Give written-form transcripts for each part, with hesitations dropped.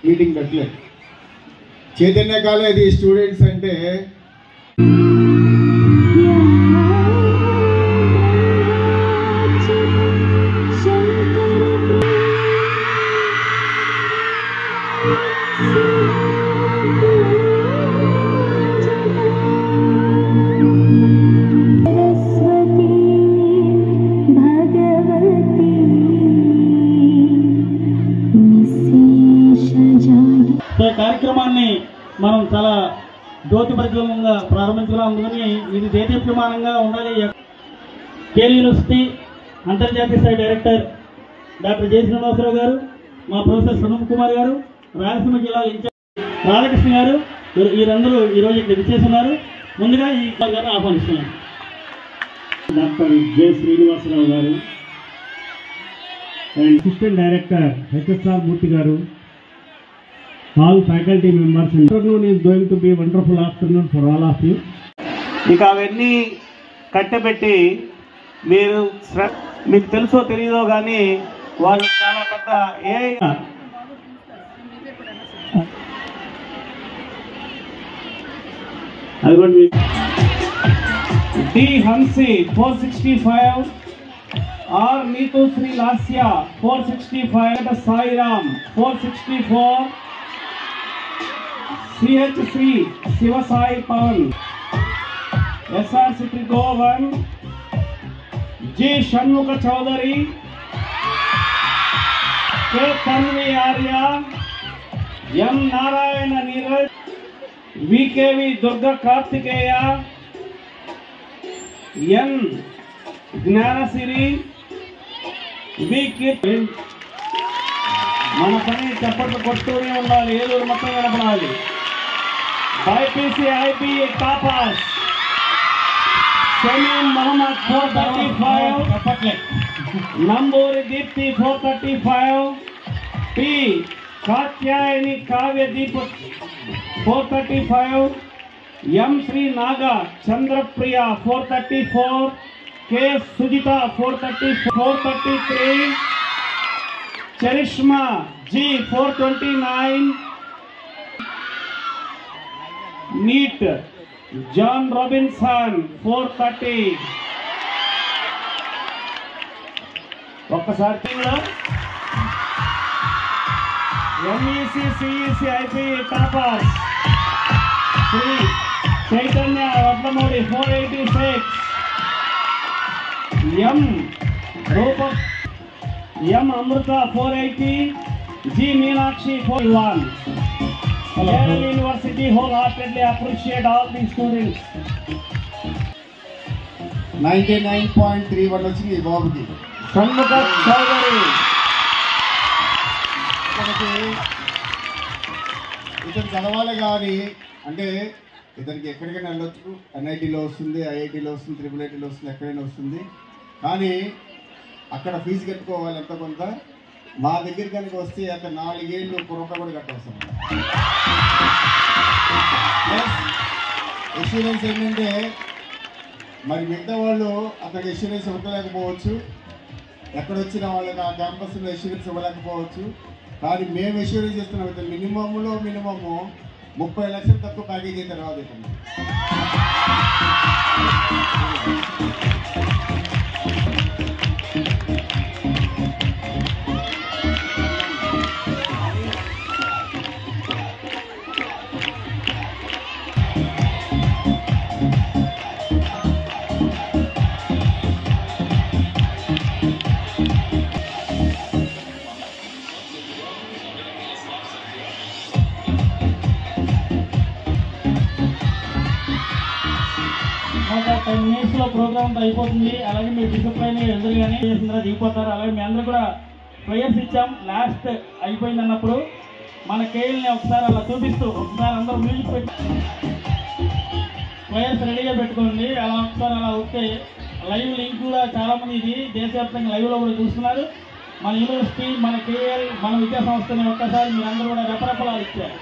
Meeting పెట్టలేదు. Chaitanya college students అంటే కార్యక్రమాన్ని మనం చాలా జ్యోతిప్రజ్వలంగా ప్రారంభించడం, అందుకని ఇది దేదీప్యమానంగా ఉండాలి. కేల్ యూనివర్సిటీ అంతర్జాతీయ స్థాయి డైరెక్టర్ డాక్టర్ జె శ్రీనివాసరావు గారు, మా ప్రొఫెసర్ సనూప్ కుమార్ గారు, రాయలసీమ జిల్లా ఇన్ఛార్జ్ రాధాకృష్ణ గారు, వీరందరూ ఈరోజు ఇక్కడ విచ్చేస్తున్నారు. ముందుగా ఈ గారిని ఆహ్వానిస్తున్నాను. డాక్టర్ జె శ్రీనివాసరావు గారు అండ్ అసిస్టెంట్ డైరెక్టర్ హెచ్ఎస్ఆర్ మూర్తి గారు, all faculty members. Afternoon is going to be a wonderful afternoon for all of you. ఇక అవన్నీ కట్టబెట్టి మీకు తెలుసో తెలియదో కానీ వాళ్ళు చాలా పెద్ద అదిగోండి. D Hansi 465, R Neetu Sri Lasya 465, Sairam 464, CH3 Sivasai Pavan, SR Citrico 1, J Shanmukha Chaudhary, K Tanvi Arya, M Narayana Neeraj, VKV Durga Kartikeya, N Gnanasiri, V Kit. మన పని చప్పట్లు కొట్టుతూనే ఉండాలి, ఏలూరు మొత్తం కనపడాలి. BiPC IP toppers Shameem Mohammed 435, Namburi Deepthi 435, P Katyayani Kavyadeep 435, M Sri Naga Chandrapriya 434, K Sujitha 433, Charishma G 429, నీట్ జాన్ రాబిన్సన్ 430. ఒక్కసారి MEC CEC IP toppers Sri Chaitanya Vadlamudi 486, M Amrutha 480, G Meenakshi 41. Kerala University wholeheartedly appreciate all the students. 99.31 వచ్చింది బాబుకి. షణ్ముఖ చౌదరి ఇతను చదవాలి కానీ అంటే ఇతనికి ఎక్కడికైనా వెళ్ళొచ్చు. ఎన్ఐటీలో వస్తుంది, ఐఐటీలో వస్తుంది, ట్రిపుల్ వస్తుంది, ఎక్కడైనా వస్తుంది. కానీ అక్కడ ఫీజు కట్టుకోవాలి ఎంత కొంత. మా దగ్గర కనుక వస్తే అక్కడ 4 ఏళ్ళు పురక కూడా కట్టవసరం. ప్లస్ ఎష్యూరెన్స్ ఏంటంటే మరి మిగతా వాళ్ళు అక్కడికి ఎష్యూరెన్స్ ఇవ్వలేకపోవచ్చు, ఎక్కడొచ్చిన వాళ్ళకి ఆ క్యాంపస్లో ఎష్యూరెన్స్ ఇవ్వలేకపోవచ్చు. కానీ మేము ఎష్యూరెన్స్ ఇస్తున్నాం. అయితే మినిమము 30 లక్షలు తక్కువ ప్యాకేజ్ అయితే రాదు ఇక్కడ. ఒక 10 minutes ప్రోగ్రామ్ అయిపోతుంది. అలాగే మీరు డిసిప్లైన్ ఎదురు కానీ చేసిన దిగిపోతారు. అలాగే మీ అందరూ కూడా ప్రేయర్స్ ఇచ్చాం. లాస్ట్ అయిపోయింది అన్నప్పుడు మన కేఎల్ని ఒకసారి అలా చూపిస్తూ ఒకసారి అందరూ మ్యూజిక్ పెట్టి ప్రేయర్స్ రెడీగా పెట్టుకోండి. అలా ఒకసారి అలా వస్తే లైవ్ లింక్ కూడా చాలామంది ఇది దేశవ్యాప్తంగా లైవ్లో కూడా చూస్తున్నారు. మన యూనివర్సిటీ, మన కేఎల్, మన విద్యా సంస్థని ఒక్కసారి మీరు అందరూ కూడా రెపరెపలాలు ఇచ్చారు.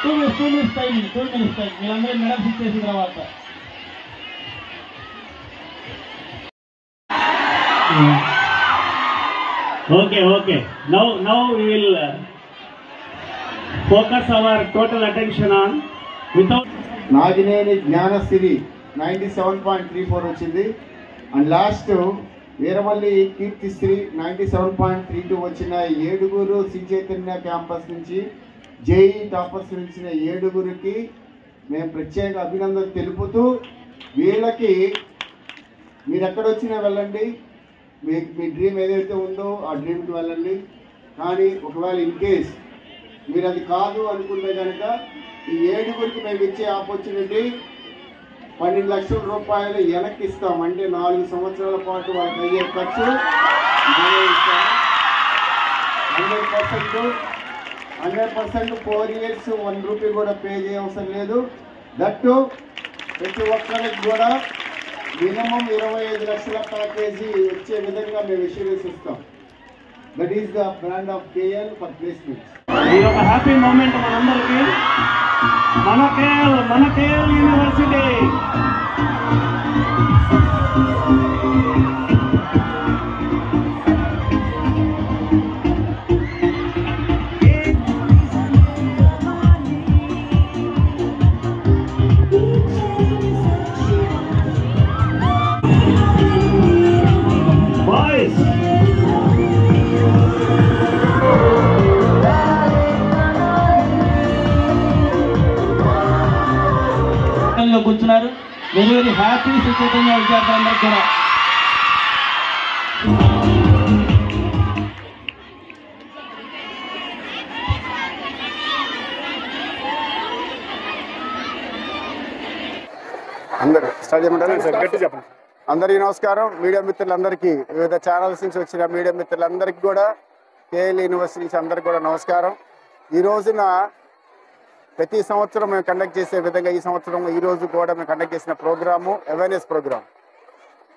2 minutes టైం మీరందరూ మెడల్స్ ఇచ్చేసిన తర్వాత Okay. Now we will focus our total attention on without. Nagineni Gnanasri 97.34 వచ్చింది. అండ్ లాస్ట్ వీరవల్లి కీర్తిశ్రీ 97.32 వచ్చిన 7 శ్రీ చైతన్య క్యాంపస్ నుంచి జేఈ టాపర్స్ వచ్చిన 7కి మేము ప్రత్యేక అభినందన తెలుపుతూ, వీళ్ళకి మీరు ఎక్కడొచ్చినా వెళ్ళండి, మీ డ్రీమ్ ఏదైతే ఉందో ఆ డ్రీమ్కి వెళ్ళండి. కానీ ఒకవేళ ఇన్ కేస్ మీరు అది కాదు అనుకుంటే కనుక ఈ 7కి మేము ఇచ్చే ఆపర్చునిటీ 12 లక్షల రూపాయలు వెనక్కి ఇస్తాం. అంటే 4 సంవత్సరాల పాటు వాళ్ళకి అయ్యే ఖర్చు 100% 4 years 1 రూపీ కూడా పే చేయవసరం లేదు. దట్టు ప్రతి ఒక్కరికి కూడా మినిమం 25 లక్షల ప్యాకేజీ వచ్చే విధంగా మేము ఇన్సూరెన్స్ ఇస్తాం. That is the brand of KL for placements. ఇది ఒక హ్యాపీ మూమెంట్ మనందరికీ. మన కేఎల్ యూనివర్సిటీ కూర్చున్నారు. వెరీ హ్యాపీ శ్రీ చైతన్య విద్యార్థులందరూ కూడా. అందరికీ నమస్కారం. మీడియా మిత్రులందరికీ, వివిధ ఛానల్స్ నుంచి వచ్చిన మీడియా మిత్రులందరికీ కూడా, కేఎల్ యూనివర్సిటీ నుంచి అందరికీ కూడా నమస్కారం. ఈ రోజున ప్రతి సంవత్సరం మేము కండక్ట్ చేసే విధంగా ఈ రోజు కూడా మేము కండక్ట్ చేసిన ప్రోగ్రాము అవేర్నెస్ ప్రోగ్రామ్.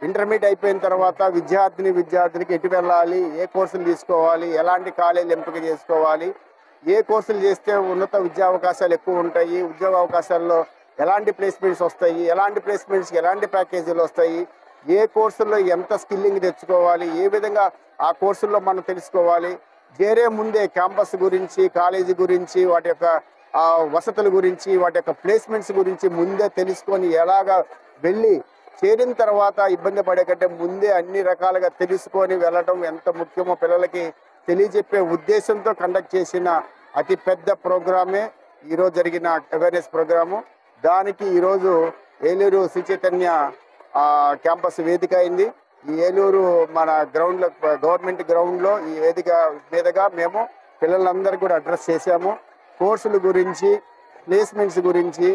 ఇంటర్మీడియట్ అయిపోయిన తర్వాత విద్యార్థినికి ఎటు వెళ్ళాలి, ఏ కోర్సులు తీసుకోవాలి, ఎలాంటి కాలేజీలు ఎంపిక చేసుకోవాలి, ఏ కోర్సులు చేస్తే ఉన్నత విద్యా అవకాశాలు ఎక్కువ ఉంటాయి, ఉద్యోగ అవకాశాల్లో ఎలాంటి ప్లేస్మెంట్స్ వస్తాయి, ఎలాంటి ప్లేస్మెంట్స్కి ఎలాంటి ప్యాకేజీలు వస్తాయి, ఏ కోర్సుల్లో ఎంత స్కిల్లింగ్ తెచ్చుకోవాలి, ఏ విధంగా ఆ కోర్సుల్లో మనం తెలుసుకోవాలి, చేరే ముందే క్యాంపస్ గురించి, కాలేజీ గురించి, వాటి యొక్క వసతుల గురించి, వాటి యొక్క ప్లేస్మెంట్స్ గురించి ముందే తెలుసుకొని ఎలాగా వెళ్ళి చేరిన తర్వాత ఇబ్బంది పడే కంటే ముందే అన్ని రకాలుగా తెలుసుకొని వెళ్ళడం ఎంత ముఖ్యమో పిల్లలకి తెలియజెప్పే ఉద్దేశంతో కండక్ట్ చేసిన అతి పెద్ద ప్రోగ్రామే ఈరోజు జరిగిన అవేర్నెస్ ప్రోగ్రాము. దానికి ఈరోజు ఏలూరు శ్రీ చైతన్య క్యాంపస్ వేదిక అయింది. ఈ ఏలూరు మన గ్రౌండ్లో, గవర్నమెంట్ గ్రౌండ్లో ఈ వేదిక మీదుగా మేము పిల్లలందరికీ కూడా అడ్రస్ చేశాము. కోర్సుల గురించి, ప్లేస్మెంట్స్ గురించి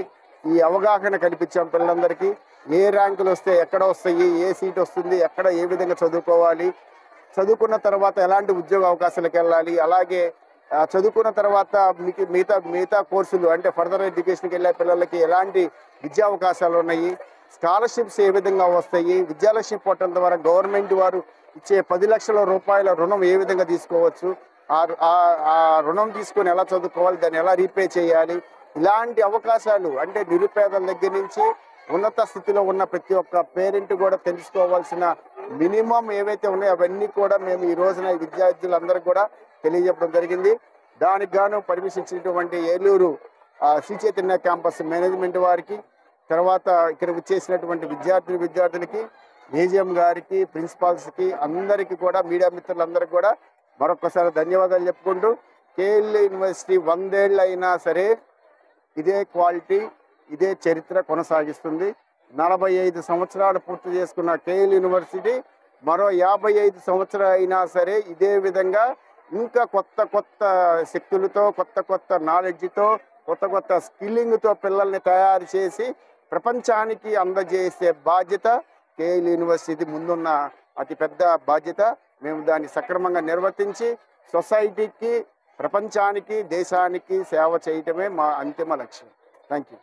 ఈ అవగాహన కల్పించాం పిల్లలందరికీ. ఏ ర్యాంకులు వస్తే ఎక్కడ వస్తాయి, ఏ సీట్ వస్తుంది, ఎక్కడ ఏ విధంగా చదువుకోవాలి, చదువుకున్న తర్వాత ఎలాంటి ఉద్యోగ అవకాశాలకు వెళ్ళాలి, అలాగే చదువుకున్న తర్వాత మిగతా కోర్సులు అంటే ఫర్దర్ ఎడ్యుకేషన్కి వెళ్ళే పిల్లలకి ఎలాంటి విద్యా అవకాశాలు ఉన్నాయి, స్కాలర్షిప్స్ ఏ విధంగా వస్తాయి, విద్యాలక్ష్మి పోర్టల్ ద్వారా గవర్నమెంట్ వారు ఇచ్చే 10 లక్షల రూపాయల రుణం ఏ విధంగా తీసుకోవచ్చు, ఆ రుణం తీసుకొని ఎలా చదువుకోవాలి, దాన్ని ఎలా రీపే చేయాలి, ఇలాంటి అవకాశాలు అంటే నిరుపేదల దగ్గర నుంచి ఉన్నత స్థితిలో ఉన్న ప్రతి ఒక్క పేరెంట్ కూడా తెలుసుకోవాల్సిన మినిమం ఏవైతే ఉన్నాయో అవన్నీ కూడా మేము ఈ రోజున విద్యార్థులందరికీ కూడా తెలియజెప్పడం జరిగింది. దానికి గాను పర్మిషన్ ఇచ్చినటువంటి ఏలూరు శ్రీ చైతన్య క్యాంపస్ మేనేజ్మెంట్ వారికి, తర్వాత ఇక్కడ వచ్చేసినటువంటి విద్యార్థులకి, ఏజిఎం గారికి, ప్రిన్సిపాల్స్కి, అందరికీ కూడా, మీడియా మిత్రులందరికీ కూడా మరొకసారి ధన్యవాదాలు చెప్పుకుంటూ, కేఎల్ యూనివర్సిటీ 100 ఏళ్ళు అయినా సరే ఇదే క్వాలిటీ, ఇదే చరిత్ర కొనసాగిస్తుంది. 45 సంవత్సరాలు పూర్తి చేసుకున్న కేఎల్ యూనివర్సిటీ మరో 55 సంవత్సరాలు అయినా సరే ఇదే విధంగా ఇంకా కొత్త శక్తులతో, కొత్త నాలెడ్జ్తో, కొత్త స్కిల్లింగ్తో పిల్లల్ని తయారు చేసి ప్రపంచానికి అందజేసే బాధ్యత కేఎల్ యూనివర్సిటీ ముందున్న అతిపెద్ద బాధ్యత. మేము దాన్ని సక్రమంగా నిర్వర్తించి సొసైటీకి, ప్రపంచానికి, దేశానికి సేవ చేయటమే మా అంతిమ లక్ష్యం. Thank you.